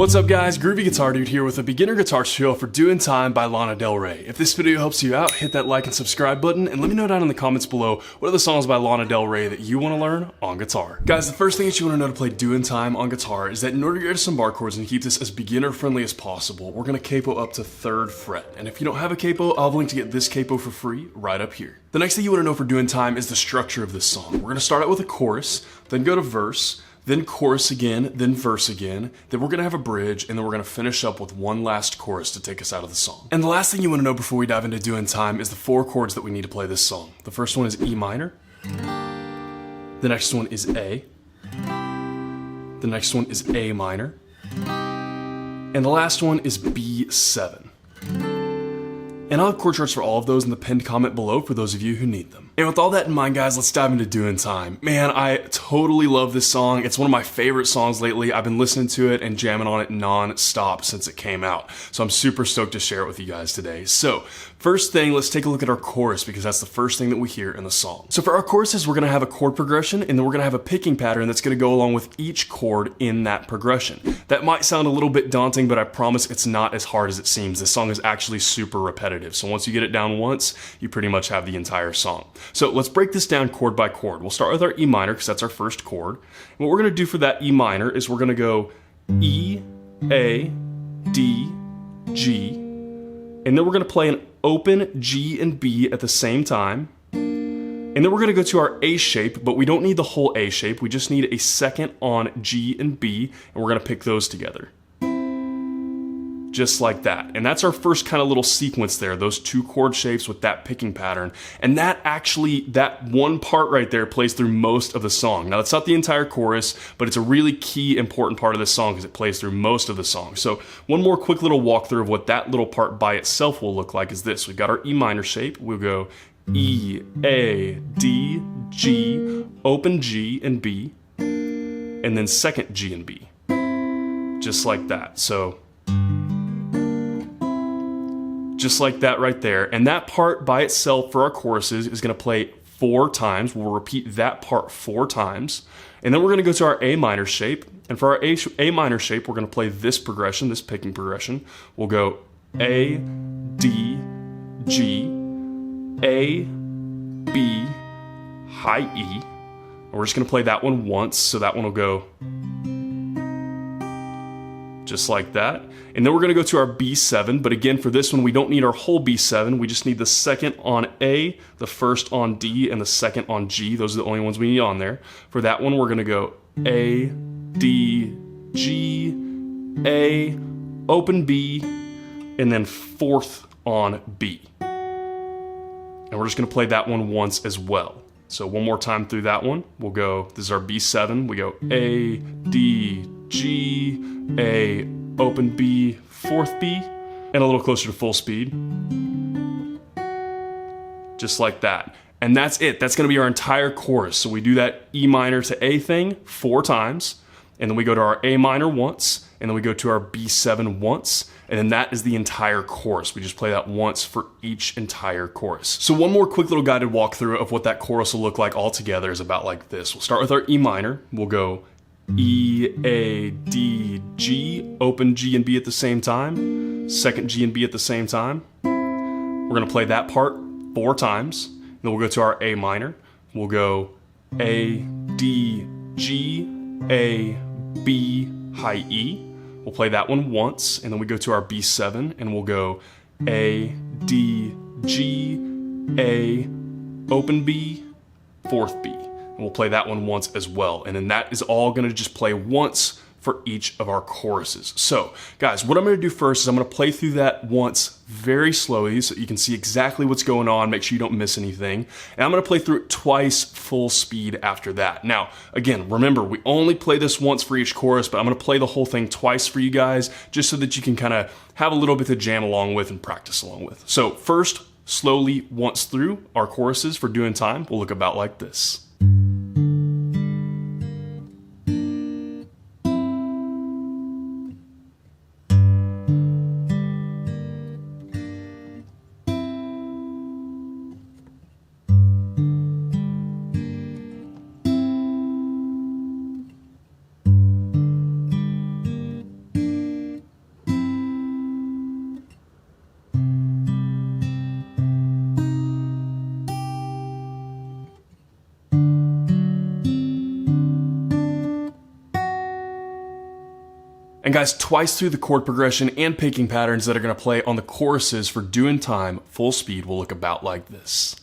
What's up guys, Groovy Guitar Dude here with a beginner guitar tutorial for Doin Time by Lana Del Rey. If this video helps you out, hit that like and subscribe button and let me know down in the comments below what are the songs by Lana Del Rey that you want to learn on guitar. Guys, the first thing that you want to know to play Doin Time on guitar is that in order to get to some bar chords and keep this as beginner friendly as possible, we're going to capo up to 3rd fret. And if you don't have a capo, I'll have a link to get this capo for free right up here. The next thing you want to know for Doin Time is the structure of this song. We're going to start out with a chorus, then go to verse, then chorus again, then verse again, then we're gonna have a bridge, and then we're gonna finish up with one last chorus to take us out of the song. And the last thing you wanna know before we dive into Doin Time is the 4 chords that we need to play this song. The first one is E minor, the next one is A, the next one is A minor, and the last one is B7. And I'll have chord charts for all of those in the pinned comment below for those of you who need them. And with all that in mind, guys, let's dive into Doin Time. Man, I totally love this song. It's one of my favorite songs lately. I've been listening to it and jamming on it non-stop since it came out. So I'm super stoked to share it with you guys today. So first thing, let's take a look at our chorus because that's the first thing that we hear in the song. So for our choruses, we're gonna have a chord progression and then we're gonna have a picking pattern that's gonna go along with each chord in that progression. That might sound a little bit daunting, but I promise it's not as hard as it seems. This song is actually super repetitive. So once you get it down once, you pretty much have the entire song. So let's break this down chord by chord. We'll start with our E minor because that's our first chord. And what we're gonna do for that E minor is we're gonna go E, A, D, G, and then we're gonna play an open G and B at the same time. And then we're gonna go to our A shape, but we don't need the whole A shape. We just need a second on G and B, and we're gonna pick those together. Just like that. And that's our first kind of little sequence there, those 2 chord shapes with that picking pattern. And that one part right there plays through most of the song. Now that's not the entire chorus, but it's a really key important part of this song because it plays through most of the song. So one more quick little walkthrough of what that little part by itself will look like is this. We've got our E minor shape. We'll go E, A, D, G, open G and B, and then second G and B. Just like that. So just like that right there. And that part by itself for our choruses is gonna play 4 times. We'll repeat that part 4 times. And then we're gonna go to our A minor shape. And for our A minor shape, we're gonna play this progression, this picking progression. We'll go A, D, G, A, B, high E. And we're just gonna play that one once, so that one will go just like that. And then we're gonna go to our B7, but again, for this one, we don't need our whole B7, we just need the second on A, the first on D, and the second on G. Those are the only ones we need on there. For that one, we're gonna go A, D, G, A, open B, and then 4th on B. And we're just gonna play that one once as well. So one more time through that one, we'll go, this is our B7, we go A, D, G, A, open B, 4th B, and a little closer to full speed. Just like that. And that's it. That's gonna be our entire chorus. So we do that E minor to A thing 4 times, and then we go to our A minor once, and then we go to our B7 once, and then that is the entire chorus. We just play that once for each entire chorus. So one more quick little guided walkthrough of what that chorus will look like all together is about like this. We'll start with our E minor. We'll go E, A, D, G, open G and B at the same time, second G and B at the same time. We're gonna play that part 4 times, and then we'll go to our A minor. We'll go A, D, G, A, B, high E. We'll play that one once, and then we go to our B7, and we'll go A, D, G, A, open B, 4th B. And we'll play that one once as well. And then that is all gonna just play once for each of our choruses. So guys, what I'm gonna do first is I'm gonna play through that once very slowly so you can see exactly what's going on, make sure you don't miss anything. And I'm gonna play through it twice full speed after that. Now, again, remember, we only play this once for each chorus, but I'm gonna play the whole thing twice for you guys, just so that you can kind of have a little bit to jam along with and practice along with. So first, slowly once through our choruses for Doin Time will look about like this. And guys, twice through the chord progression and picking patterns that are going to play on the choruses for Doin Time full speed will look about like this.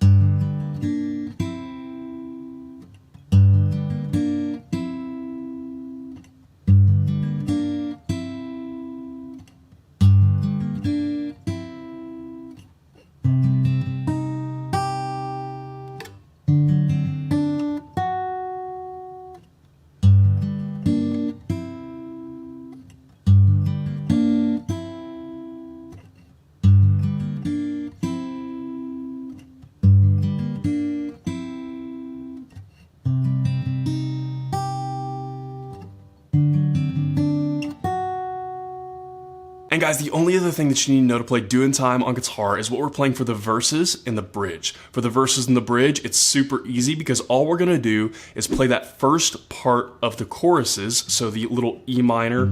And guys, the only other thing that you need to know to play Doin Time on guitar is what we're playing for the verses and the bridge. For the verses and the bridge, it's super easy because all we're gonna do is play that first part of the choruses, so the little E minor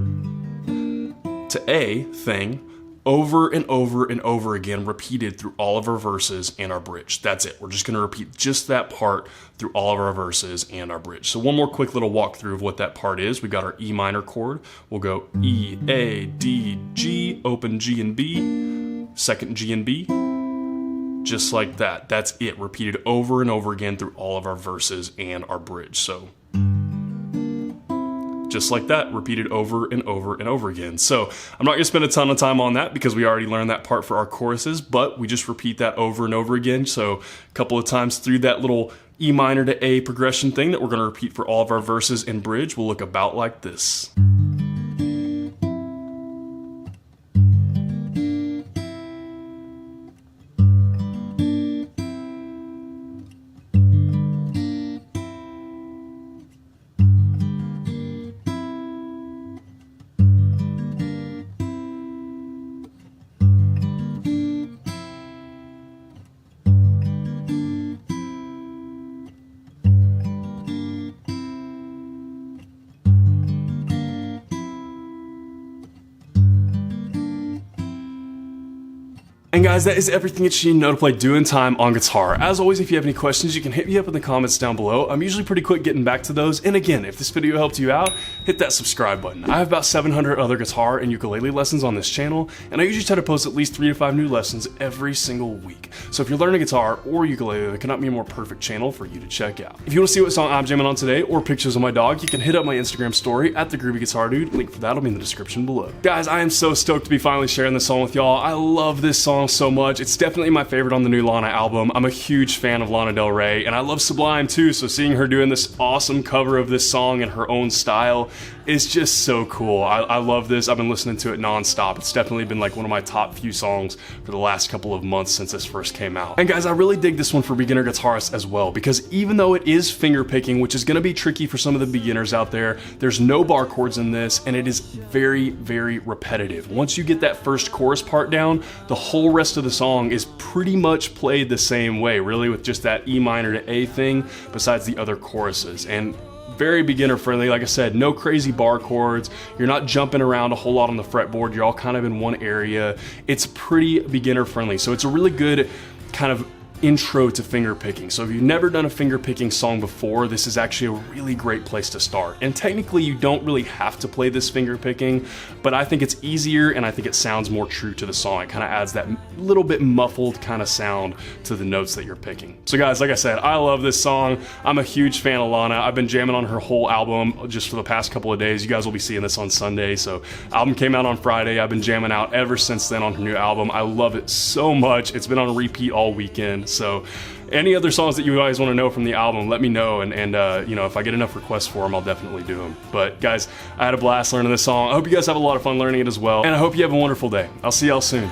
to A thing, over and over and over again, repeated through all of our verses and our bridge. That's it. We're just gonna repeat just that part through all of our verses and our bridge. So one more quick little walkthrough of what that part is. We've got our E minor chord. We'll go E, A, D, G, open G and B, second G and B, just like that. That's it, repeated over and over again through all of our verses and our bridge. So just like that, repeated over and over and over again. So I'm not gonna spend a ton of time on that because we already learned that part for our choruses, but we just repeat that over and over again. So a couple of times through that little E minor to A progression thing that we're gonna repeat for all of our verses and bridge will look about like this. And guys, that is everything that you need to know to play Doin Time on guitar. As always, if you have any questions, you can hit me up in the comments down below. I'm usually pretty quick getting back to those. And again, if this video helped you out, hit that subscribe button. I have about 700 other guitar and ukulele lessons on this channel, and I usually try to post at least 3 to 5 new lessons every single week. So if you're learning guitar or ukulele, there cannot be a more perfect channel for you to check out. If you want to see what song I'm jamming on today or pictures of my dog, you can hit up my Instagram story at @thegroovyguitardude. Link for that will be in the description below. Guys, I am so stoked to be finally sharing this song with y'all. I love this song so much. It's definitely my favorite on the new Lana album. I'm a huge fan of Lana Del Rey, and I love Sublime too, so seeing her doing this awesome cover of this song in her own style is just so cool. I love this. I've been listening to it non-stop. It's definitely been like one of my top few songs for the last couple of months since this first came out. And guys, I really dig this one for beginner guitarists as well, because even though it is finger picking, which is gonna be tricky for some of the beginners out there, there's no bar chords in this, and it is very, very repetitive. Once you get that first chorus part down, the whole rest of the song is pretty much played the same way, really, with just that E minor to A thing, besides the other choruses. And very beginner friendly. Like I said, no crazy bar chords. You're not jumping around a whole lot on the fretboard. You're all kind of in one area. It's pretty beginner friendly. So it's a really good kind of intro to finger picking. So if you've never done a finger picking song before, this is actually a really great place to start. And technically you don't really have to play this finger picking, but I think it's easier and I think it sounds more true to the song. It kind of adds that little bit muffled kind of sound to the notes that you're picking. So guys, like I said, I love this song. I'm a huge fan of Lana. I've been jamming on her whole album just for the past couple of days. You guys will be seeing this on Sunday. So album came out on Friday. I've been jamming out ever since then on her new album. I love it so much. It's been on repeat all weekend. So any other songs that you guys want to know from the album, let me know, and you know, if I get enough requests for them, I'll definitely do them. But guys, I had a blast learning this song. I hope you guys have a lot of fun learning it as well, and I hope you have a wonderful day. I'll see y'all soon.